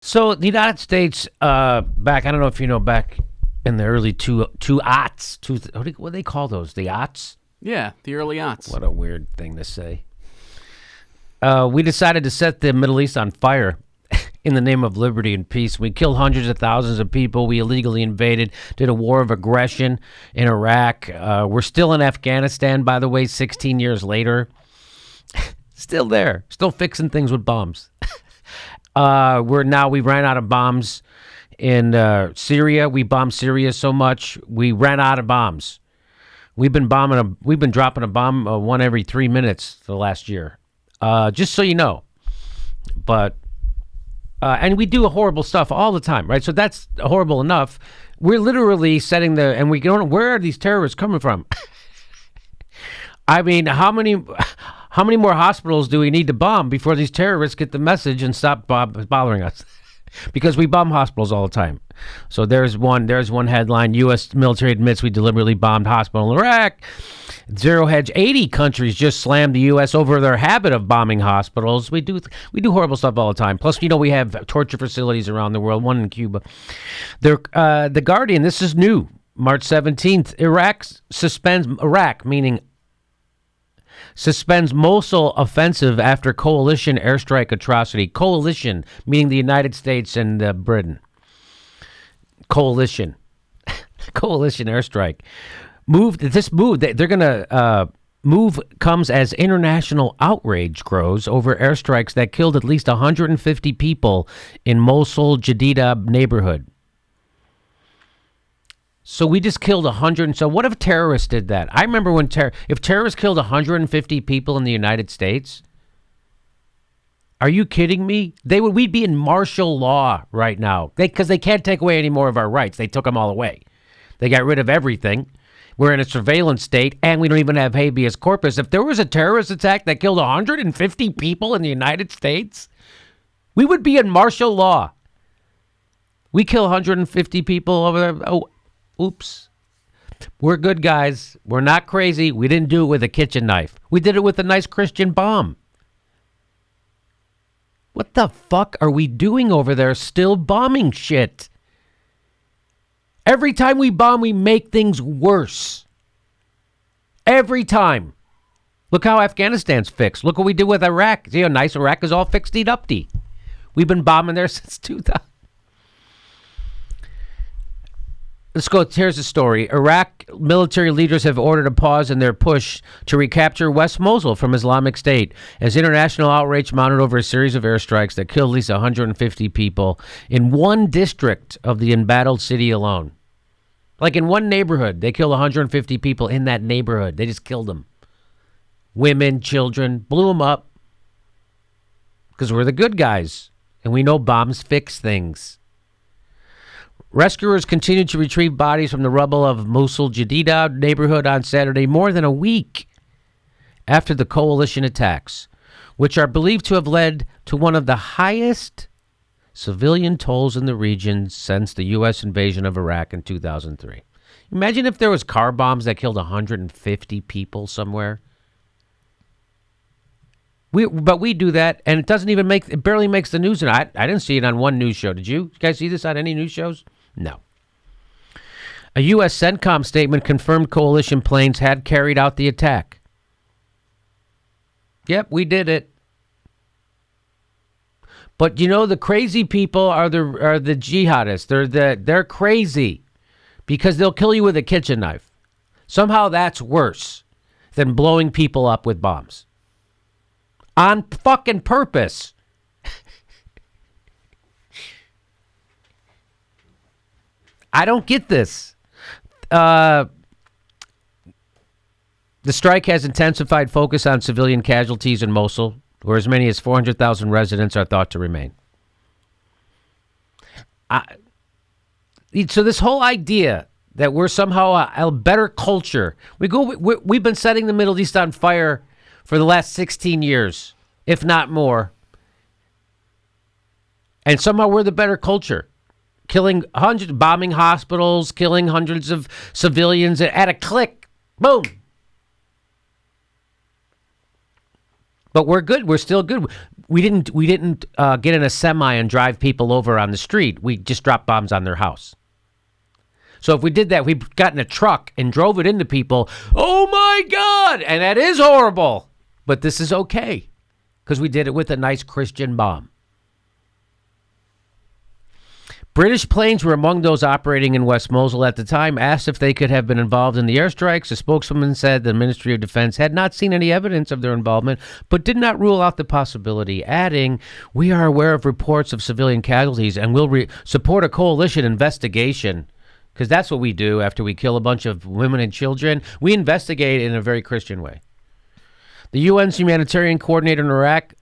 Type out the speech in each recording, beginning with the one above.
So the United States, back, I don't know if you know, back in the early two aughts, what do they call those? The aughts? Yeah, the early aughts. What a weird thing to say. We decided to set the Middle East on fire in the name of liberty and peace. We killed hundreds of thousands of people. We illegally invaded, did a war of aggression in Iraq. We're still in Afghanistan, by the way, 16 years later. Still there, still fixing things with bombs. We ran out of bombs in Syria. We bombed Syria so much we ran out of bombs. We've been dropping a bomb one every 3 minutes for the last year. Just so you know. But and we do horrible stuff all the time, right? So that's horrible enough. We're literally setting and we don't know, where are these terrorists coming from? I mean, how many more hospitals do we need to bomb before these terrorists get the message and stop bothering us? Because we bomb hospitals all the time. So there's one headline: U.S. military admits we deliberately bombed hospital in Iraq. Zero Hedge, 80 countries just slammed the U.S. over their habit of bombing hospitals. We do horrible stuff all the time. Plus, we have torture facilities around the world, one in Cuba. The Guardian, this is new, March 17th, suspends Mosul offensive after coalition airstrike atrocity. Coalition, meaning the United States and Britain. Coalition airstrike. They're going to move comes as international outrage grows over airstrikes that killed at least 150 people in Mosul Jadida neighborhood. So we just killed 100. So what if terrorists did that? I remember when if terrorists killed 150 people in the United States. Are you kidding me? We'd be in martial law right now because they can't take away any more of our rights. They took them all away. They got rid of everything. We're in a surveillance state, and we don't even have habeas corpus. If there was a terrorist attack that killed 150 people in the United States, we would be in martial law. We kill 150 people over there. Oh, oops. We're good guys. We're not crazy. We didn't do it with a kitchen knife. We did it with a nice Christian bomb. What the fuck are we doing over there still bombing shit? Every time we bomb, we make things worse. Every time. Look how Afghanistan's fixed. Look what we did with Iraq. See how nice Iraq is all fixed upty. We've been bombing there since 2000. Let's go. Here's the story. Iraq military leaders have ordered a pause in their push to recapture West Mosul from Islamic State as international outrage mounted over a series of airstrikes that killed at least 150 people in one district of the embattled city alone. Like in one neighborhood, they killed 150 people in that neighborhood. They just killed them. Women, children, blew them up. Because we're the good guys. And we know bombs fix things. Rescuers continued to retrieve bodies from the rubble of Mosul Jadida neighborhood on Saturday, more than a week after the coalition attacks, which are believed to have led to one of the highest civilian tolls in the region since the U.S. invasion of Iraq in 2003. Imagine if there was car bombs that killed 150 people somewhere. But we do that, and it barely makes the news. And I didn't see it on one news show. Did you? You guys see this on any news shows? No. A U.S. CENTCOM statement confirmed coalition planes had carried out the attack. Yep, we did it. But the crazy people are the jihadists. They're crazy because they'll kill you with a kitchen knife. Somehow that's worse than blowing people up with bombs. On fucking purpose. I don't get this. The strike has intensified focus on civilian casualties in Mosul, where as many as 400,000 residents are thought to remain. So this whole idea that we're somehow a better culture, we've been setting the Middle East on fire for the last 16 years, if not more. And somehow we're the better culture. Bombing hospitals, killing hundreds of civilians at a click. Boom. But we're good. We're still good. We didn't get in a semi and drive people over on the street. We just dropped bombs on their house. So if we did that, we got in a truck and drove it into people. Oh my God! And that is horrible. But this is okay because we did it with a nice Christian bomb. British planes were among those operating in West Mosul at the time. Asked if they could have been involved in the airstrikes, a spokeswoman said the Ministry of Defense had not seen any evidence of their involvement, but did not rule out the possibility, adding, "We are aware of reports of civilian casualties and will support a coalition investigation." Because that's what we do after we kill a bunch of women and children. We investigate in a very Christian way. The UN's humanitarian coordinator in Iraq,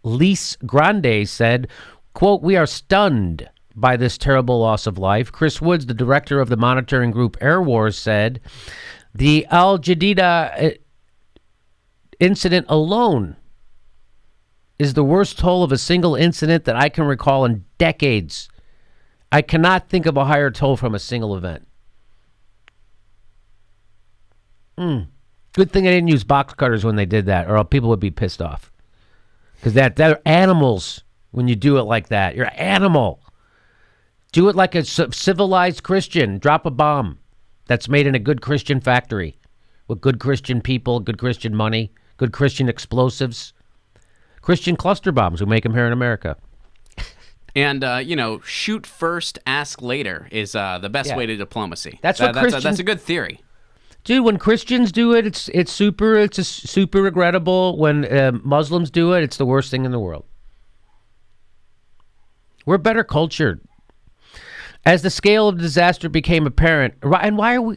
Lise Grande, said, quote, "We are stunned by this terrible loss of life." Chris Woods, the director of the monitoring group Air Wars, said, "The Al Jadida incident alone is the worst toll of a single incident that I can recall in decades. I cannot think of a higher toll from a single event." Good thing I didn't use box cutters when they did that, or people would be pissed off. Because they're animals when you do it like that. You're an animal. Do it like a civilized Christian. Drop a bomb that's made in a good Christian factory with good Christian people, good Christian money, good Christian explosives. Christian cluster bombs. We make them here in America. And, shoot first, ask later is the best way to diplomacy. That's what Christians... That's a good theory. Dude, when Christians do it, it's super regrettable. When Muslims do it, it's the worst thing in the world. We're better cultured. As the scale of disaster became apparent, and why are we...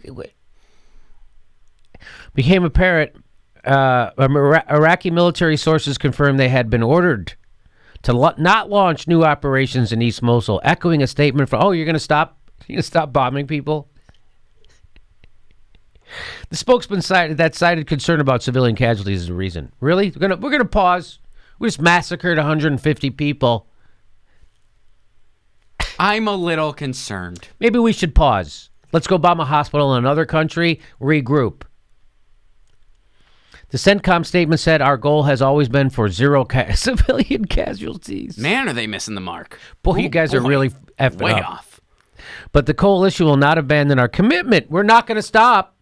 Became apparent, Iraqi military sources confirmed they had been ordered to not launch new operations in East Mosul, echoing a statement from, you're going to stop bombing people? The spokesman cited concern about civilian casualties as a reason. Really? We're going to pause. We just massacred 150 people. I'm a little concerned. Maybe we should pause. Let's go bomb a hospital in another country, regroup. The CENTCOM statement said, "Our goal has always been for zero civilian casualties." Man, are they missing the mark. Boy, you guys are really effing way up. off. But the coalition will not abandon our commitment. We're not going to stop.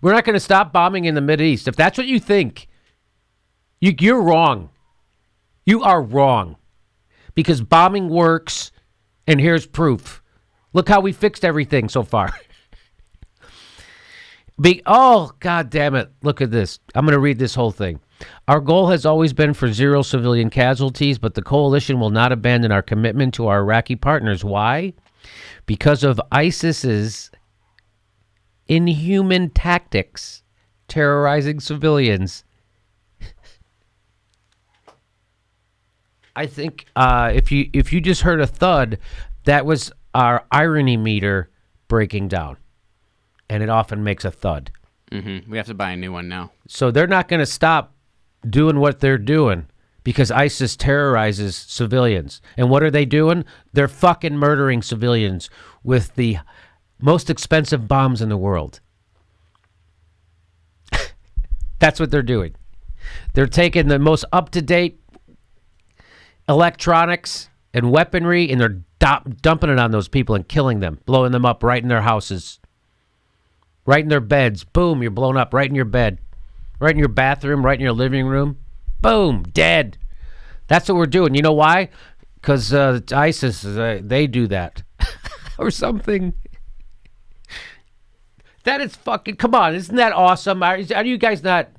We're not going to stop bombing in the Mideast. If that's what you think, you're wrong. You are wrong. Because bombing works, and here's proof. Look how we fixed everything so far. God damn it. Look at this. I'm going to read this whole thing. Our goal has always been for zero civilian casualties, but the coalition will not abandon our commitment to our Iraqi partners. Why? Because of ISIS's inhuman tactics terrorizing civilians. I think if you just heard a thud, that was our irony meter breaking down. And it often makes a thud. Mm-hmm. We have to buy a new one now. So they're not going to stop doing what they're doing because ISIS terrorizes civilians. And what are they doing? They're fucking murdering civilians with the most expensive bombs in the world. That's what they're doing. They're taking the most up-to-date electronics and weaponry, and they're dumping it on those people and killing them, blowing them up right in their houses. Right in their beds. Boom, you're blown up right in your bed. Right in your bathroom, right in your living room. Boom, dead. That's what we're doing. You know why? Because ISIS, they do that. Or something. That is fucking... Come on, isn't that awesome? Are you guys not...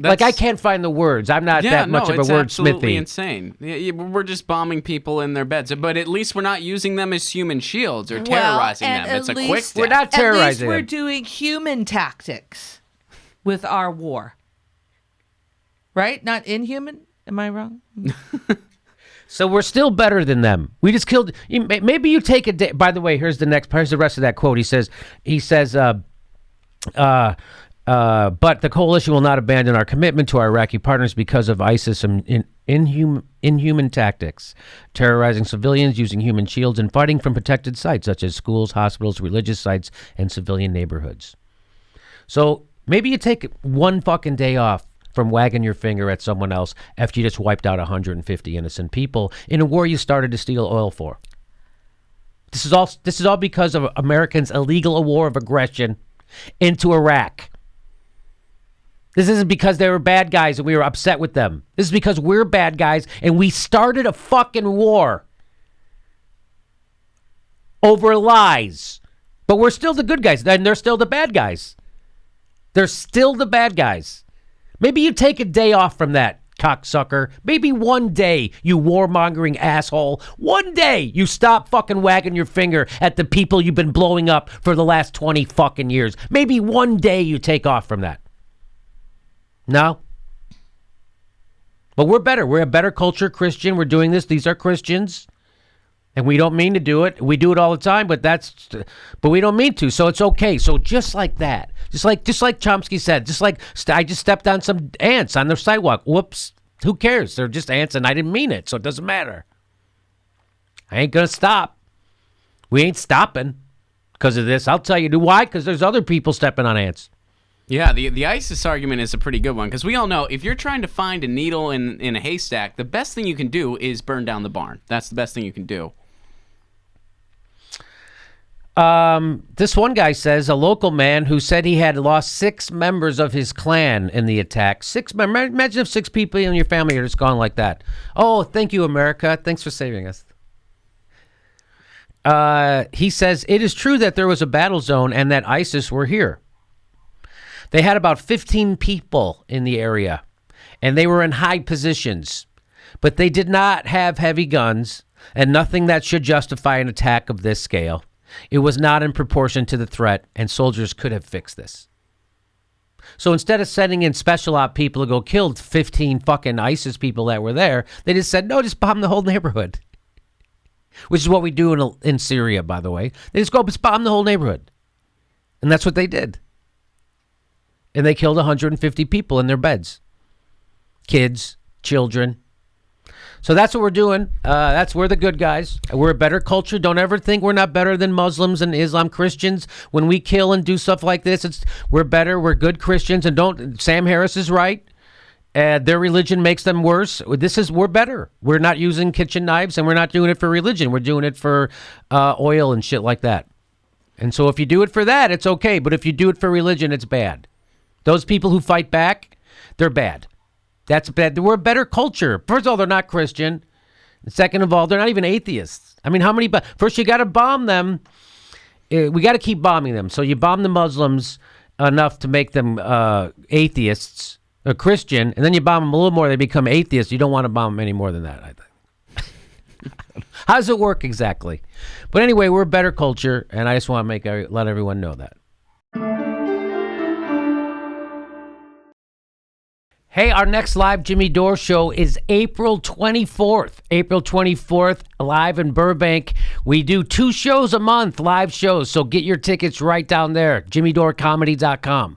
I can't find the words. I'm not that much of a wordsmithy. It's absolutely insane. We're just bombing people in their beds. But at least we're not using them as human shields or terrorizing them. It's a quick step. We're not terrorizing them. At least we're doing human tactics with our war. Right? Not inhuman? Am I wrong? So we're still better than them. We just killed... Maybe you take a day... By the way, here's the rest of that quote. He says... but the coalition will not abandon our commitment to our Iraqi partners because of ISIS inhuman tactics, terrorizing civilians using human shields and fighting from protected sites such as schools, hospitals, religious sites, and civilian neighborhoods. So maybe you take one fucking day off from wagging your finger at someone else after you just wiped out 150 innocent people in a war you started to steal oil for. This is all because of Americans' illegal war of aggression into Iraq. This isn't because they were bad guys and we were upset with them. This is because we're bad guys and we started a fucking war over lies. But we're still the good guys, and they're still the bad guys. They're still the bad guys. Maybe you take a day off from that, cocksucker. Maybe one day, you warmongering asshole. One day, you stop fucking wagging your finger at the people you've been blowing up for the last 20 fucking years. Maybe one day you take off from that. No? But we're better. We're a better culture Christian. We're doing this. These are Christians. And we don't mean to do it. We do it all the time, but we don't mean to. So it's okay. So just like that, just like Chomsky said, just like I just stepped on some ants on the sidewalk. Whoops. Who cares? They're just ants and I didn't mean it. So it doesn't matter. I ain't going to stop. We ain't stopping because of this. I'll tell you why. Because there's other people stepping on ants. Yeah, the ISIS argument is a pretty good one because we all know if you're trying to find a needle in a haystack, the best thing you can do is burn down the barn. That's the best thing you can do. This one guy says a local man who said he had lost 6 members of his clan in the attack. Imagine if 6 people in your family are just gone like that. Oh, thank you, America. Thanks for saving us. He says it is true that there was a battle zone and that ISIS were here. They had about 15 people in the area, and they were in high positions, but they did not have heavy guns and nothing that should justify an attack of this scale. It was not in proportion to the threat, and soldiers could have fixed this. So instead of sending in special op people to go kill 15 fucking ISIS people that were there, they just said, no, just bomb the whole neighborhood. Which is what we do in Syria, by the way. They just go bomb the whole neighborhood. And that's what they did. And they killed 150 people in their beds. Kids, children. So that's what we're doing. We're the good guys. We're a better culture. Don't ever think we're not better than Muslims and Islam Christians. When we kill and do stuff like this, we're better. We're good Christians. And Sam Harris is right. Their religion makes them worse. We're better. We're not using kitchen knives and we're not doing it for religion. We're doing it for oil and shit like that. And so if you do it for that, it's okay. But if you do it for religion, it's bad. Those people who fight back, they're bad. That's bad. We're a better culture. First of all, they're not Christian. Second of all, they're not even atheists. I mean, how many? First, you got to bomb them. We got to keep bombing them. So you bomb the Muslims enough to make them atheists, or Christian, and then you bomb them a little more, they become atheists. You don't want to bomb them any more than that, I think. How does it work exactly? But anyway, we're a better culture, and I just want to let everyone know that. Hey, our next live Jimmy Dore show is April 24th. April 24th, live in Burbank. We do 2 shows a month, live shows, so get your tickets right down there, jimmydorecomedy.com.